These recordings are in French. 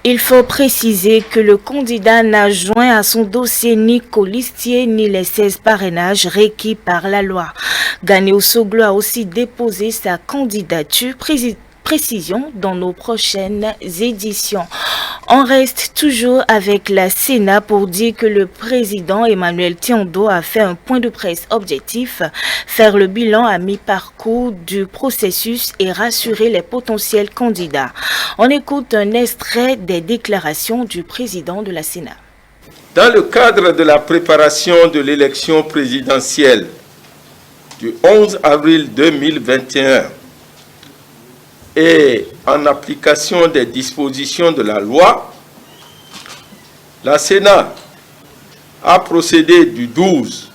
Il faut préciser que le candidat n'a joint à son dossier ni colistier ni les 16 parrainages requis par la loi. Gani Osoglo a aussi déposé sa candidature. Précision dans nos prochaines éditions. On reste toujours avec la Sénat pour dire que le président Emmanuel Tiondo a fait un point de presse objectif, faire le bilan à mi-parcours du processus et rassurer les potentiels candidats. On écoute un extrait des déclarations du président de la Sénat. Dans le cadre de la préparation de l'élection présidentielle du 11 avril 2021, et en application des dispositions de la loi, la Sénat a procédé du 12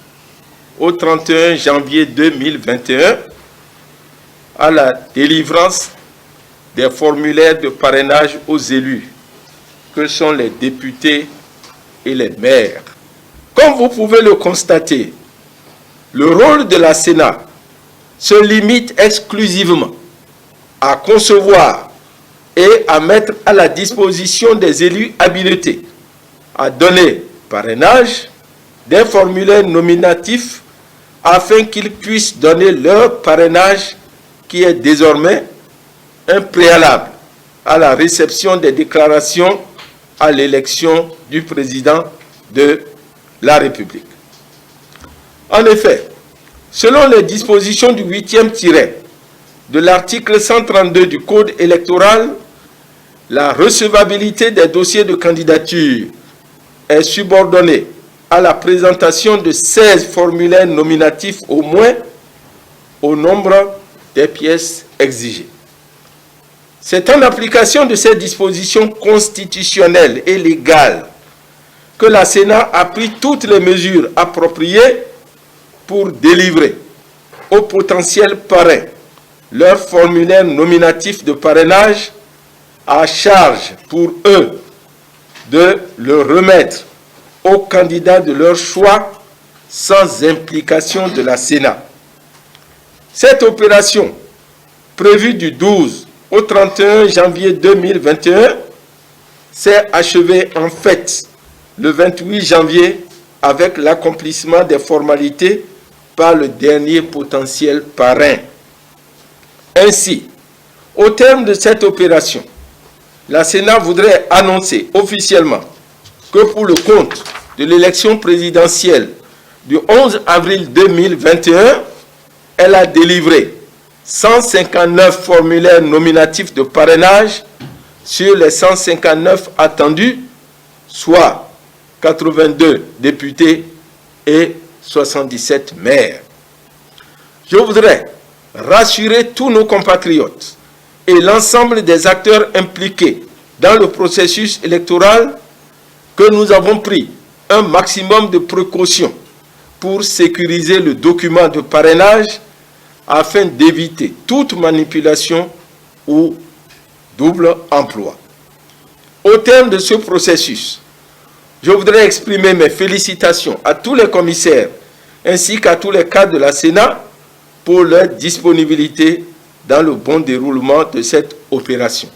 au 31 janvier 2021 à la délivrance des formulaires de parrainage aux élus, que sont les députés et les maires. Comme vous pouvez le constater, le rôle de la Sénat se limite exclusivement à concevoir et à mettre à la disposition des élus habilités à donner parrainage des formulaires nominatifs afin qu'ils puissent donner leur parrainage qui est désormais un préalable à la réception des déclarations à l'élection du président de la République. En effet, selon les dispositions du 8e tiret de l'article 132 du Code électoral, la recevabilité des dossiers de candidature est subordonnée à la présentation de 16 formulaires nominatifs au moins au nombre des pièces exigées. C'est en application de ces dispositions constitutionnelles et légales que la Sénat a pris toutes les mesures appropriées pour délivrer aux potentiels parrains leur formulaire nominatif de parrainage, à charge pour eux de le remettre aux candidats de leur choix sans implication de la Sénat. Cette opération, prévue du 12 au 31 janvier 2021, s'est achevée en fait le 28 janvier avec l'accomplissement des formalités par le dernier potentiel parrain. Ainsi, au terme de cette opération, la Sénat voudrait annoncer officiellement que pour le compte de l'élection présidentielle du 11 avril 2021, elle a délivré 159 formulaires nominatifs de parrainage sur les 159 attendus, soit 82 députés et 77 maires. Je voudrais rassurer tous nos compatriotes et l'ensemble des acteurs impliqués dans le processus électoral que nous avons pris un maximum de précautions pour sécuriser le document de parrainage afin d'éviter toute manipulation ou double emploi. Au terme de ce processus, je voudrais exprimer mes félicitations à tous les commissaires ainsi qu'à tous les cadres de la Sénat pour leur disponibilité dans le bon déroulement de cette opération.